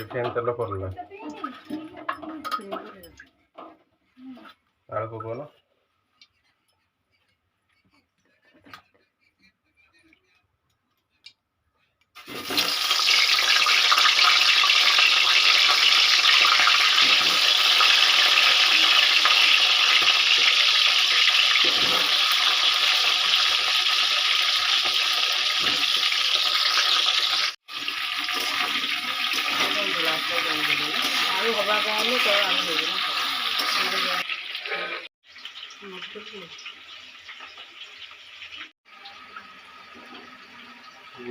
Fan ତେଲ ପଡ଼ିଲା ଆଳୁ ପକାଉନ आलू हवा कहले तो आलू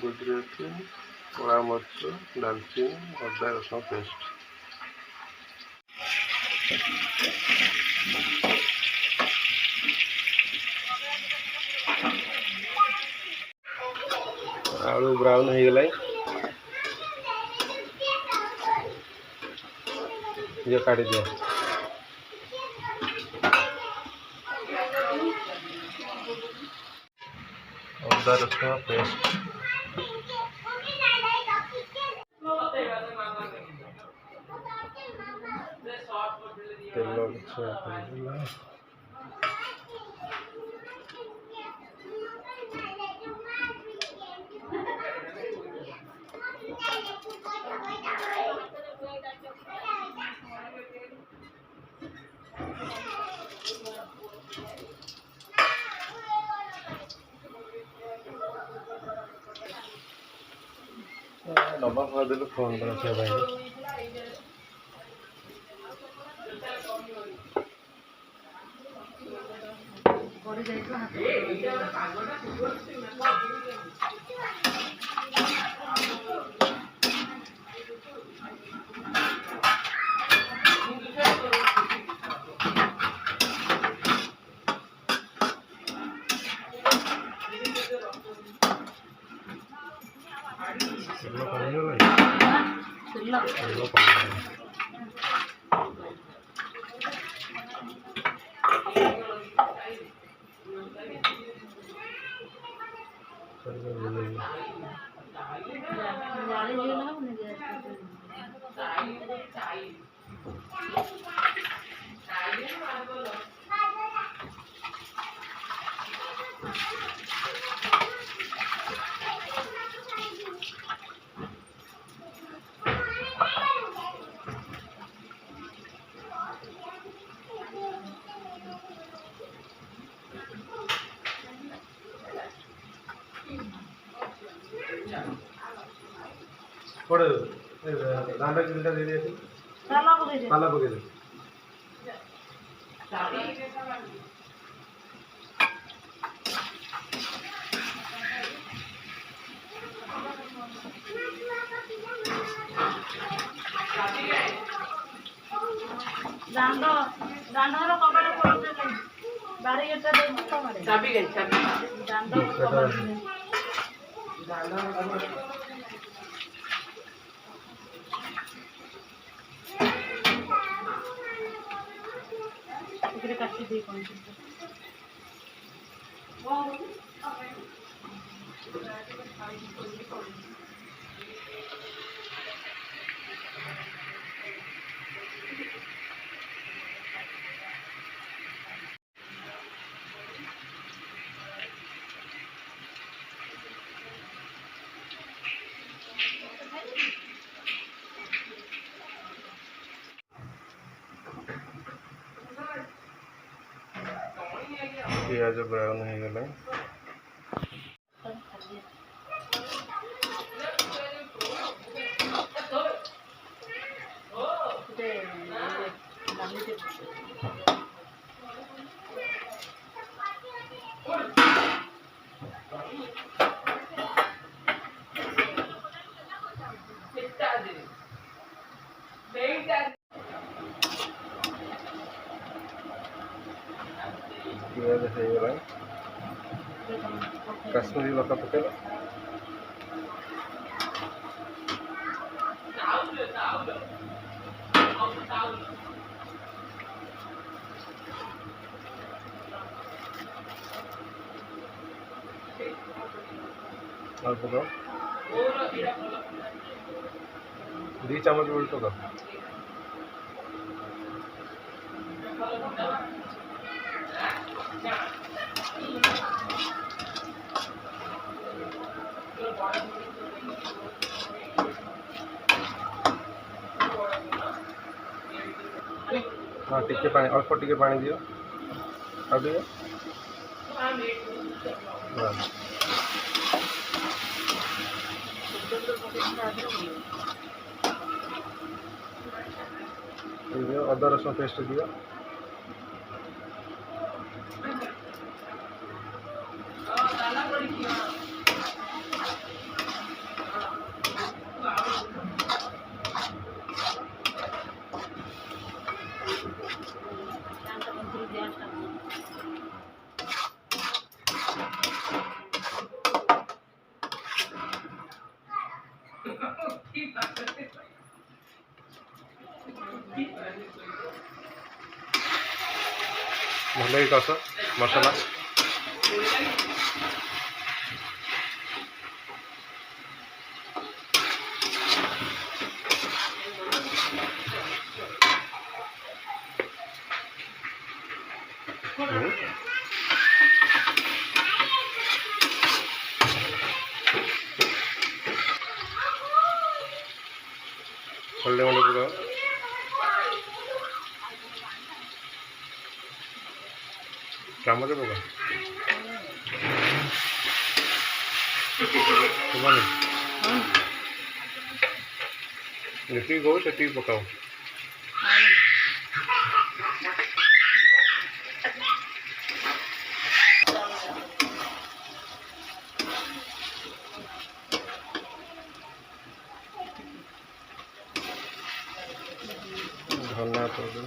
गुजराती कड़ा मर्च दालचीनी अदा रसुण पेस्ट आलू ब्राउन हो गला ये काट दिया अदा रसुण पेस्ट तेल डब्बा खुआ देलु फोन कर भाई दांडा किलटा दे दिए ताला पके दे दांडो दांडो रो कपड़ा खोलते नहीं बारी एटा दे तो मारे चाबी गई चाबी दांडो कपड़ा दांडो इकडे काठी दे कोण प्याज ब्राउन हो गला प्याज हो गला कश्मीरी लका पकेला অল্প দাও, 2 চামচ উল্টো দাও। हाँ टिके पानी, अल्प टिके पानी दियो, अब दियो दियो, अदा रसुण पेस्ट दियो, ভালোই কষো মশলা। হলদে মনে পুরো চামচে পোকা তোমার যেତିକି କହୁ ସେତିକି ପକାଉ। ଧନିଆ ପାଉଡ଼ର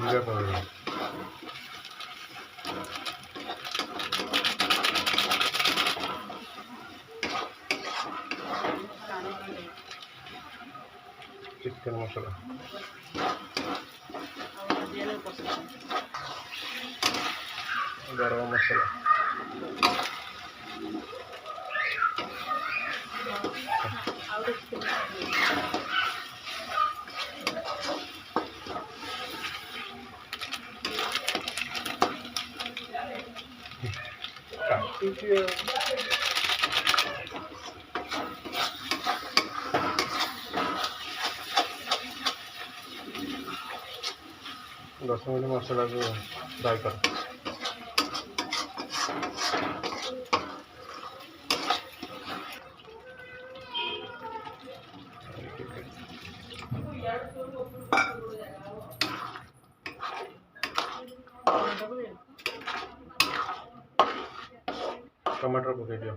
ଜିରା ପାଉଡ଼ର चिकन मसला गरम मसला दस मिनट मसला को फ्राई कर टमाटर पकड़ दियो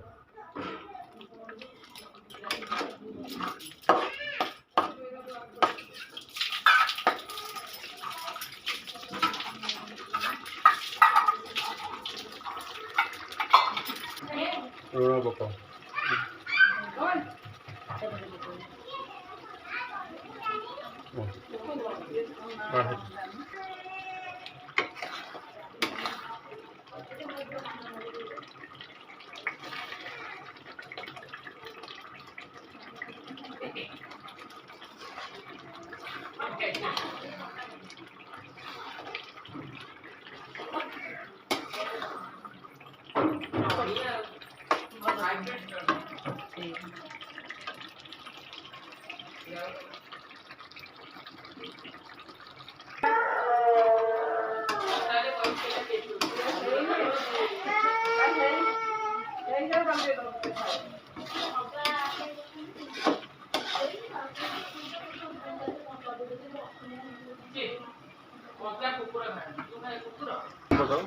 लूण पकाओ बताओ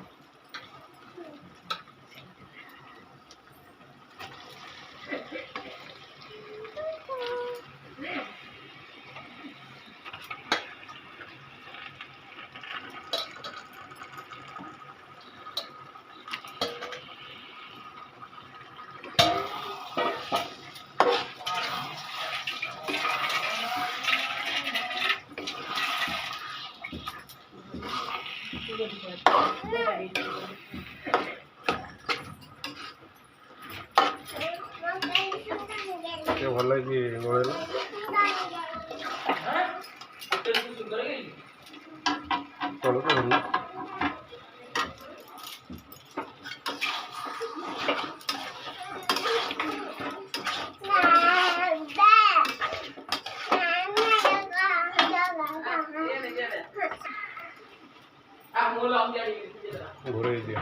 ଭଲ ହେଇଛି ଗୋଳେଇଲ ତଳକୁ ଭଲ ঘুরে দিয়ে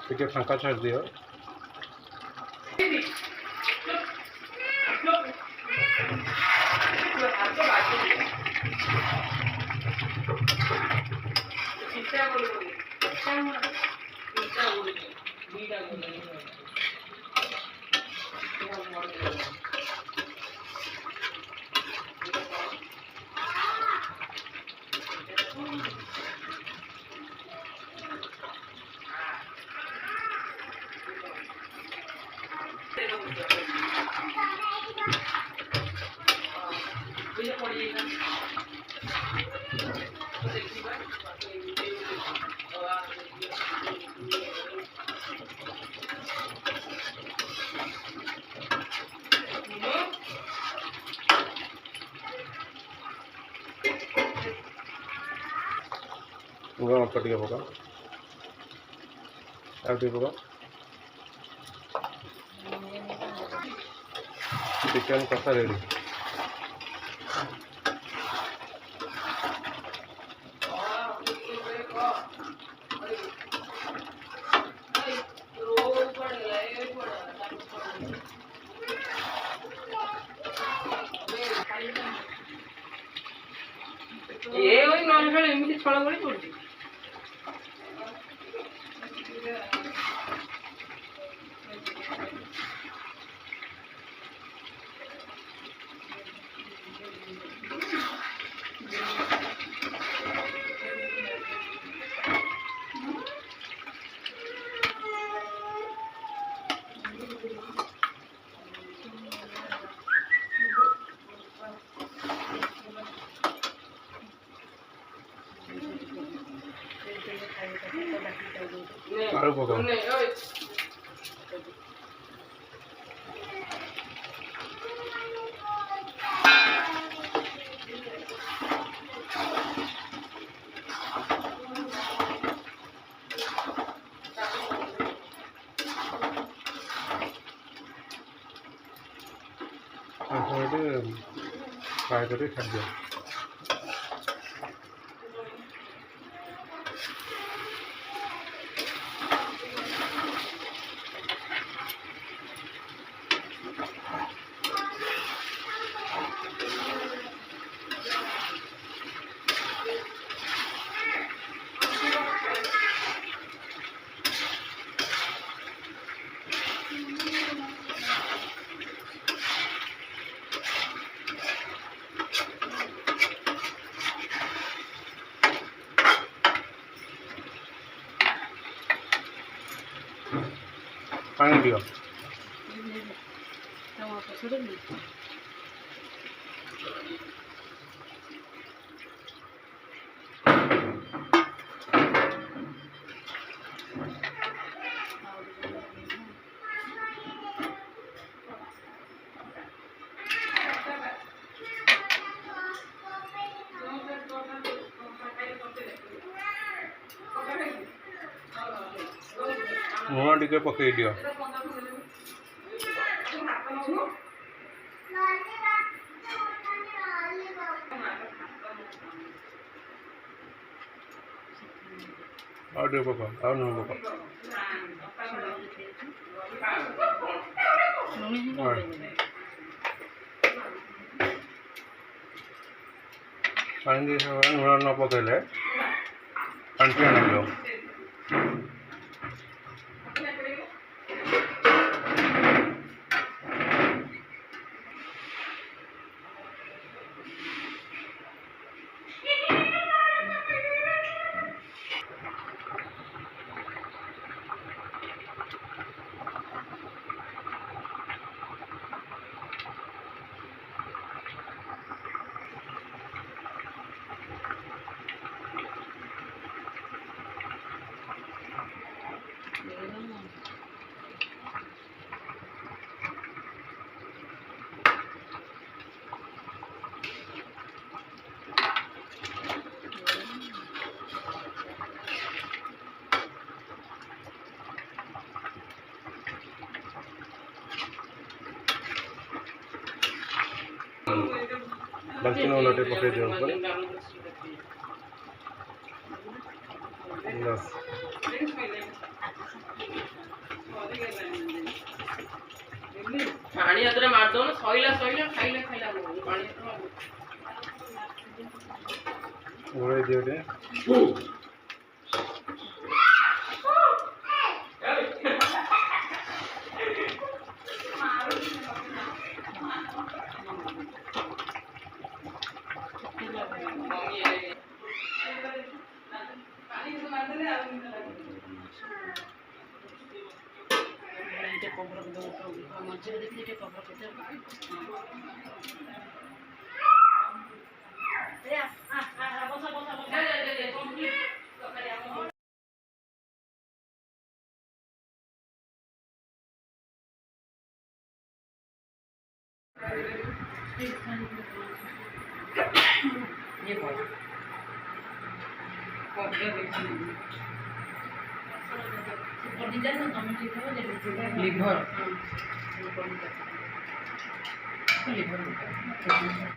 ଟିକେ ଫାଙ୍କା ଛାଡ଼ି ଦିଅ ଅଳ୍ପ ଟିକେ ପକା ଆଉ ଟିକେ ପକା ଚିକେନ୍ କଷା ରେଡ଼ି ଏମିତି ଛଳ କରି ପଡୁଛି ଆଳୁ ପକାଅ फ्राई करके छाड़ दिया पानी दियो लुण टिके पकई दियो और टिके पका और लुण पका पानी दिए लुण न पकड़े आंटी आन बल्कि लुण टे पकई दियो बस पानी अदरे मार दो ना सइला सइला खाइला खाइला पानी घोड़े दियो टे ये बोल लिवर लिवर